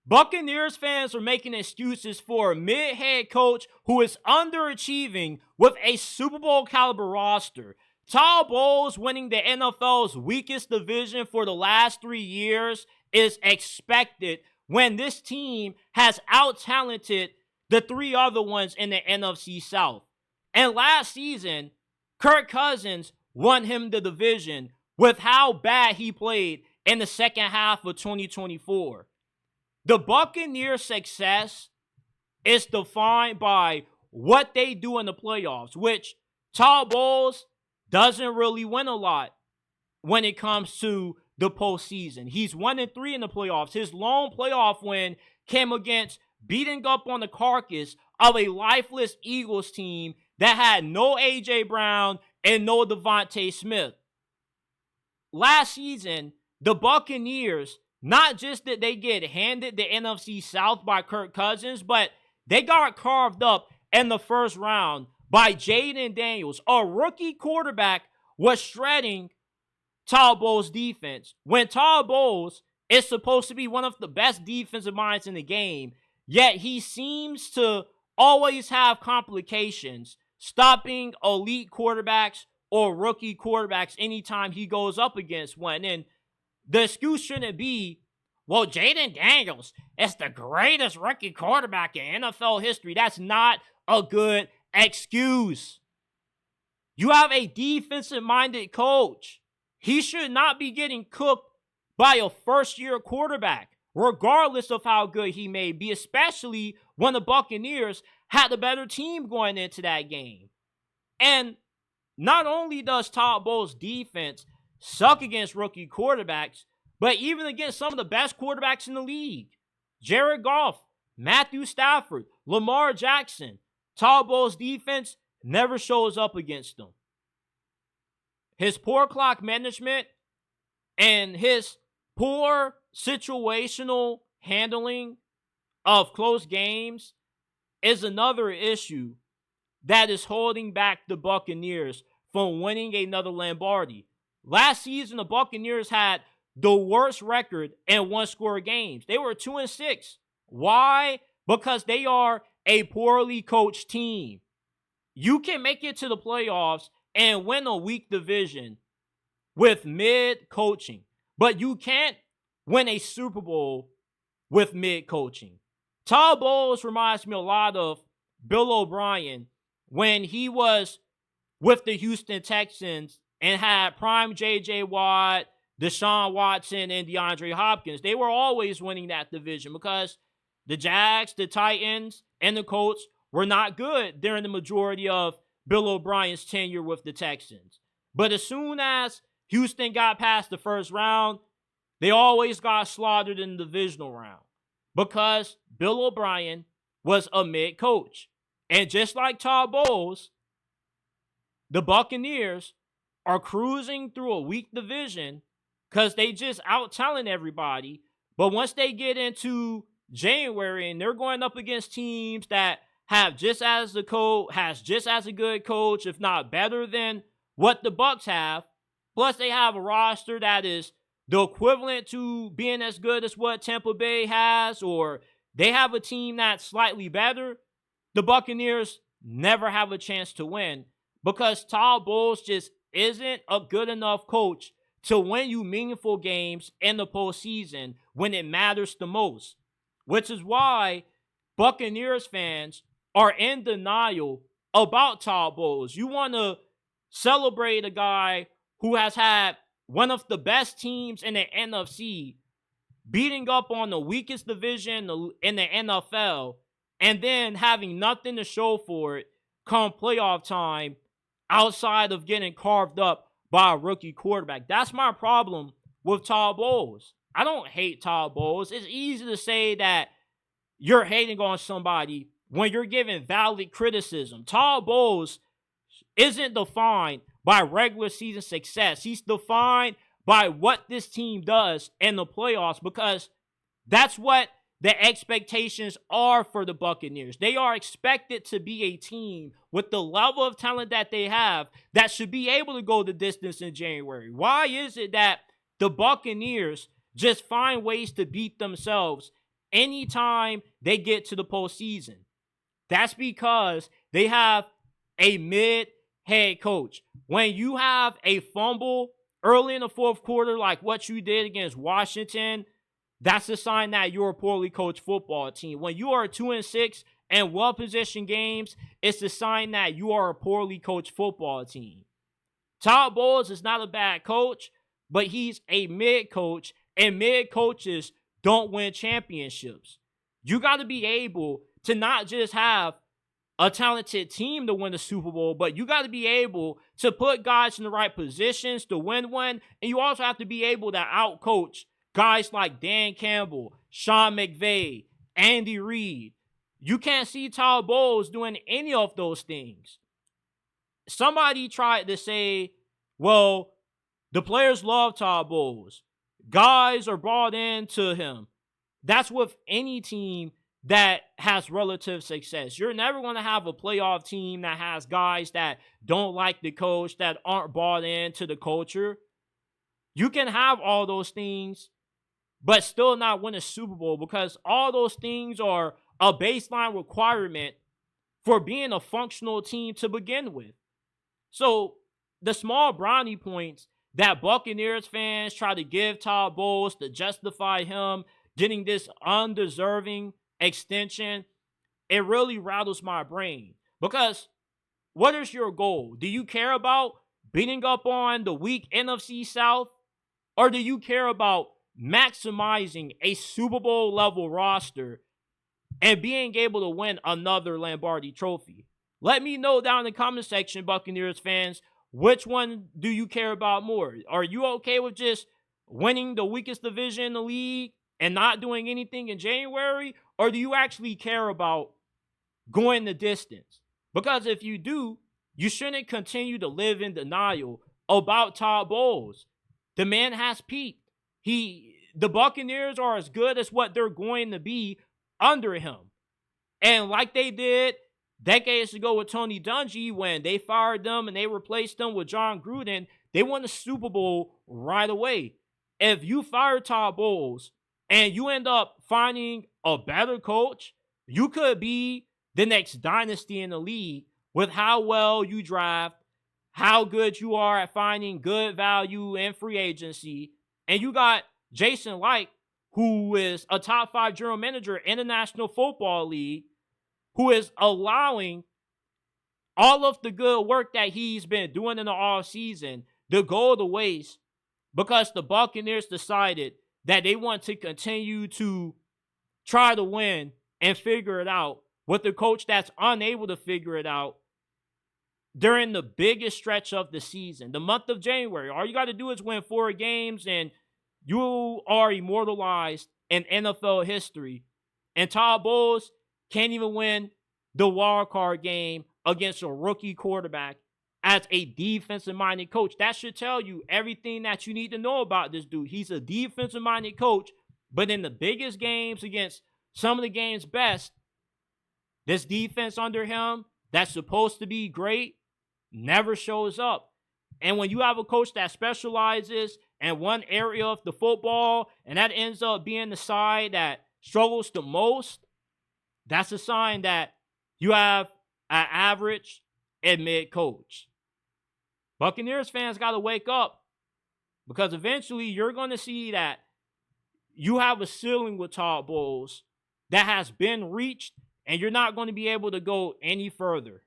Buccaneers fans are making excuses for a mid-head coach who is underachieving with a Super Bowl caliber roster. Todd Bowles winning the NFL's weakest division for the last 3 years is expected when this team has out-talented the 3 other ones in the NFC South. And last season, Kirk Cousins won him the division with how bad he played in the second half of 2024. The Buccaneers' success is defined by what they do in the playoffs, which Todd Bowles doesn't really win a lot when it comes to the postseason. He's 1-3 in the playoffs. His lone playoff win came against beating up on the carcass of a lifeless Eagles team that had no A.J. Brown and no Devontae Smith. Last season, the Buccaneers, not just that they get handed the NFC South by Kirk Cousins, but they got carved up in the first round by Jaden Daniels. A rookie quarterback was shredding Todd Bowles' defense. When Todd Bowles is supposed to be one of the best defensive minds in the game, yet he seems to always have complications stopping elite quarterbacks or rookie quarterbacks anytime he goes up against one. And the excuse shouldn't be, well, Jaden Daniels is the greatest rookie quarterback in NFL history. That's not a good excuse. You have a defensive-minded coach. He should not be getting cooked by a first-year quarterback, regardless of how good he may be, especially when the Buccaneers had the better team going into that game. And not only does Todd Bowles' defense suck against rookie quarterbacks, but even against some of the best quarterbacks in the league. Jared Goff, Matthew Stafford, Lamar Jackson. Todd Bowles' defense never shows up against them. His poor clock management and his poor situational handling of close games is another issue that is holding back the Buccaneers from winning another Lombardi. Last season, the Buccaneers had the worst record in one-score games. They were 2-6. Why? Because they are a poorly coached team. You can make it to the playoffs and win a weak division with mid-coaching, but you can't win a Super Bowl with mid-coaching. Todd Bowles reminds me a lot of Bill O'Brien when he was with the Houston Texans and had prime J.J. Watt, Deshaun Watson, and DeAndre Hopkins. They were always winning that division because the Jags, the Titans, and the Colts were not good during the majority of Bill O'Brien's tenure with the Texans. But as soon as Houston got past the first round, they always got slaughtered in the divisional round because Bill O'Brien was a mid-coach. And just like Todd Bowles, the Buccaneers are cruising through a weak division because they just out-talent everybody. But once they get into January and they're going up against teams that have just as a good coach, if not better than what the Bucs have, plus they have a roster that is the equivalent to being as good as what Tampa Bay has, or they have a team that's slightly better, the Buccaneers never have a chance to win because Todd Bowles just isn't a good enough coach to win you meaningful games in the postseason when it matters the most, which is why Buccaneers fans are in denial about Todd Bowles. You want to celebrate a guy who has had one of the best teams in the NFC beating up on the weakest division in the NFL and then having nothing to show for it come playoff time outside of getting carved up by a rookie quarterback. That's my problem with Todd Bowles. I don't hate Todd Bowles. It's easy to say that you're hating on somebody when you're giving valid criticism. Todd Bowles isn't defined by regular season success. He's defined by what this team does in the playoffs because that's what the expectations are for the Buccaneers. They are expected to be a team with the level of talent that they have that should be able to go the distance in January. Why is it that the Buccaneers just find ways to beat themselves anytime they get to the postseason. That's because they have a mid head coach. When you have a fumble early in the fourth quarter, like what you did against Washington, that's a sign that you're a poorly coached football team. When you are 2-6 and well-positioned games, it's a sign that you are a poorly coached football team. Todd Bowles is not a bad coach, but he's a mid coach, and mid coaches don't win championships. You got to be able to not just have a talented team to win the Super Bowl, but you got to be able to put guys in the right positions to win one, and you also have to be able to outcoach guys like Dan Campbell, Sean McVay, Andy Reid. You can't see Todd Bowles doing any of those things. Somebody tried to say, well, the players love Todd Bowles. Guys are brought into him. That's with any team that has relative success. You're never going to have a playoff team that has guys that don't like the coach, that aren't bought into the culture. You can have all those things, but still not win a Super Bowl, because all those things are a baseline requirement for being a functional team to begin with. So the small brownie points that Buccaneers fans try to give Todd Bowles to justify him getting this undeserving extension, it really rattles my brain. Because what is your goal? Do you care about beating up on the weak NFC South? Or do you care about maximizing a Super Bowl level roster and being able to win another Lombardi trophy? Let me know down in the comment section, Buccaneers fans, which one do you care about more? Are you okay with just winning the weakest division in the league and not doing anything in January? Or do you actually care about going the distance? Because if you do, you shouldn't continue to live in denial about Todd Bowles. The man has peaked. The Buccaneers are as good as what they're going to be under him. And like they did decades ago with Tony Dungy, when they fired them and they replaced them with John Gruden, they won the Super Bowl right away. If you fire Todd Bowles and you end up finding a better coach, you could be the next dynasty in the league with how well you draft, how good you are at finding good value in free agency. And you got Jason Licht, who is a top 5 general manager in the National Football League, who is allowing all of the good work that he's been doing in the offseason to go to waste because the Buccaneers decided that they want to continue to try to win and figure it out with the coach that's unable to figure it out during the biggest stretch of the season, the month of January. All you got to do is win 4 games and you are immortalized in NFL history. And Todd Bowles can't even win the wild card game against a rookie quarterback as a defensive-minded coach. That should tell you everything that you need to know about this dude. He's a defensive-minded coach, but in the biggest games against some of the game's best, this defense under him that's supposed to be great never shows up. And when you have a coach that specializes in one area of the football and that ends up being the side that struggles the most, that's a sign that you have an average and mid coach. Buccaneers fans got to wake up, because eventually you're going to see that you have a ceiling with Todd Bowles that has been reached, and you're not going to be able to go any further.